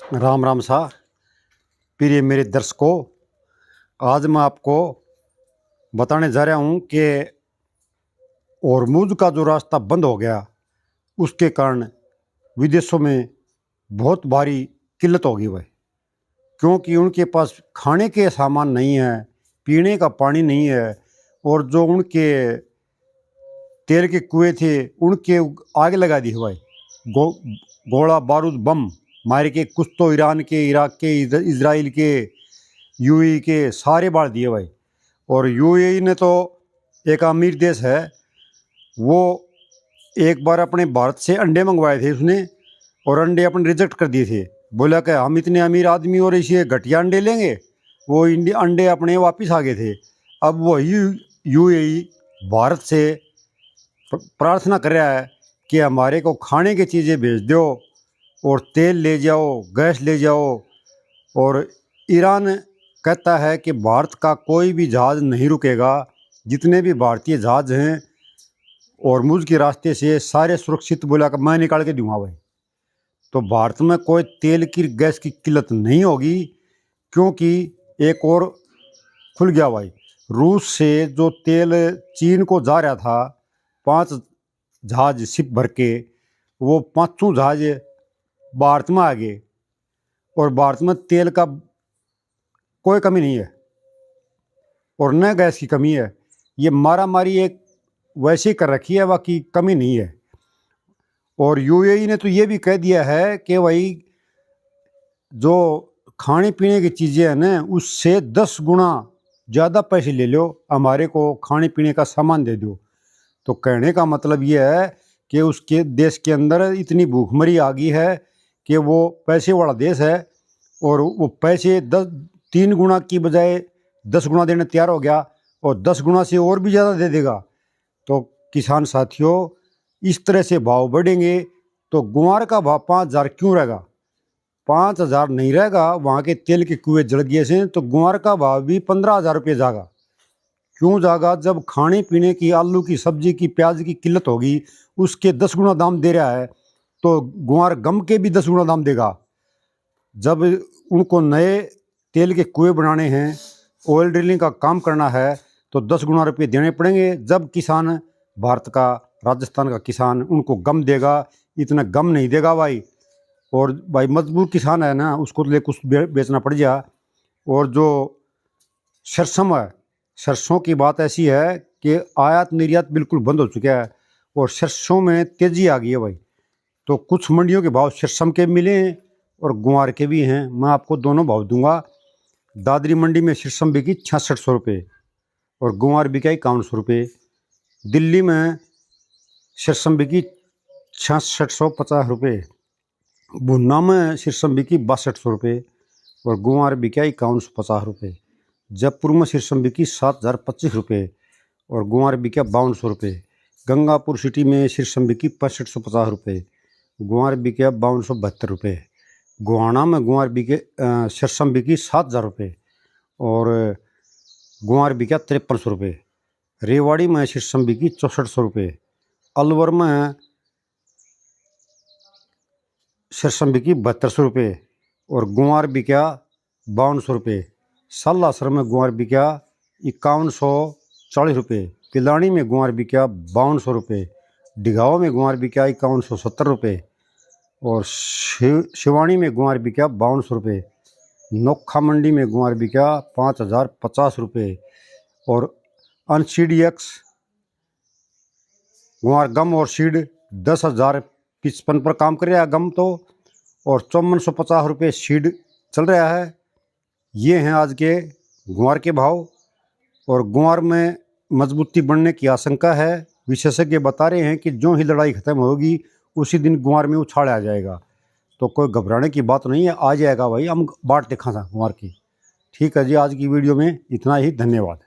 राम राम सा प्रिय मेरे दर्शकों, आज मैं आपको बताने जा रहा हूँ कि होर्मुज का जो रास्ता बंद हो गया उसके कारण विदेशों में बहुत भारी किल्लत होगी भाई। क्योंकि उनके पास खाने के सामान नहीं है, पीने का पानी नहीं है, और जो उनके तेल के कुएं थे उनके आग लगा दी भाई। गोला बारूद बम मार के कुछ तो ईरान के, इराक के, इजराइल के, यूएई के सारे बाढ़ दिए भाई। और यूएई ने तो एक अमीर देश है, वो एक बार अपने भारत से अंडे मंगवाए थे उसने, और अंडे अपने रिजेक्ट कर दिए थे। बोला कि हम इतने अमीर आदमी और इसे घटिया अंडे लेंगे। वो अंडे अपने वापस आ गए थे। अब वही यूएई भारत से प्रार्थना कर रहा है कि हमारे को खाने की चीज़ें भेज दो, और तेल ले जाओ, गैस ले जाओ। और ईरान कहता है कि भारत का कोई भी जहाज़ नहीं रुकेगा, जितने भी भारतीय जहाज़ हैं होर्मुज के रास्ते से सारे सुरक्षित, बोला कि मैं निकाल के दूंगा भाई। तो भारत में कोई तेल की, गैस की किल्लत नहीं होगी, क्योंकि एक और खुल गया भाई। रूस से जो तेल चीन को जा रहा था 5 जहाज शिप भर के, वो 5 जहाज भारत में आ गए, और भारत में तेल का कोई कमी नहीं है और न गैस की कमी है। ये मारा मारी एक वैसे कर रखी है, बाकी कमी नहीं है। और यूएई ने तो ये भी कह दिया है कि भाई जो खाने पीने की चीज़ें हैं ना, उससे 10 गुना ज़्यादा पैसे ले लो, हमारे को खाने पीने का सामान दे दो। तो कहने का मतलब ये है कि उसके देश के अंदर इतनी भूखमरी आ गई है कि वो पैसे वाला देश है, और वो पैसे 3 गुना की बजाय 10 गुना देने तैयार हो गया, और 10 गुना से और भी ज़्यादा दे देगा। तो किसान साथियों, इस तरह से भाव बढ़ेंगे तो गुआर का भाव 5,000 क्यों रहेगा? 5,000 नहीं रहेगा। वहाँ के तेल के कुएं जल गए से तो गुआर का भाव भी 15,000 रुपये जाएगा। क्यों जाएगा? जब खाने पीने की, आलू की, सब्जी की, प्याज की किल्लत होगी, उसके 10 गुना दाम दे रहा है, तो गुआर गम के भी 10 गुना दाम देगा। जब उनको नए तेल के कुएं बनाने हैं, ऑयल ड्रिलिंग का काम करना है, तो 10 गुना रुपये देने पड़ेंगे। जब किसान, भारत का, राजस्थान का किसान उनको गम देगा, इतना गम नहीं देगा भाई। और भाई मजबूर किसान है ना, उसको ले कुछ बेचना पड़ जाए। और जो सरसों है, सरसों की बात ऐसी है कि आयात निर्यात बिल्कुल बंद हो चुका है, और सरसों में तेज़ी आ गई है भाई। तो कुछ मंडियों के भाव सरसों के मिले हैं और गुआर के भी हैं। मैं आपको दोनों भाव दूंगा। दादरी मंडी में सरसों बिकी 6600 रुपये और गुआर बिका 5100 रुपये। दिल्ली में सरसों बिकी 6650 रुपये। भुन्ना में सरसों बिकी 6200 रुपये और गुआर बिका 5150 रुपये। जयपुर में सरसों बिकी 7025 रुपये और गुआर बिका 5200 रुपये। गंगापुर सिटी में सरसों बिकी 6550 रुपये, गुआर बिका 5272 रुपये। गोहाना में गुआर बिके सरसों बिकी 7000 रुपये और गुआर बिका 5300 रुपये। रेवाड़ी में सरसों बिकी 6400 रुपये। अलवर में सरसों बिकी 7200 रुपये और गुआर बिका 5200 रुपये। सालासर में गुआर बिका 5140 रुपये। पिलानी में गुआर बिका 5200 रुपये। डिघाओं में गुआर बिका 5170 रुपये और शिवानी में गुआर बिका 5200 रुपये। नोखा मंडी में गुआर बिका 5050 रुपये और अनसीडीएक्स गुआर गम और सीड 10,055 पर काम कर रहा है गम तो, और 5450 रुपये सीड चल रहा है। ये हैं आज के गुआर के भाव। और गुआर में मजबूती बढ़ने की आशंका है। विशेषज्ञ बता रहे हैं कि जो ही लड़ाई खत्म होगी उसी दिन गुआर में उछाल आ जाएगा। तो कोई घबराने की बात नहीं है, आ जाएगा भाई। हम बाट देखा था गुआर की। ठीक है जी, आज की वीडियो में इतना ही। धन्यवाद।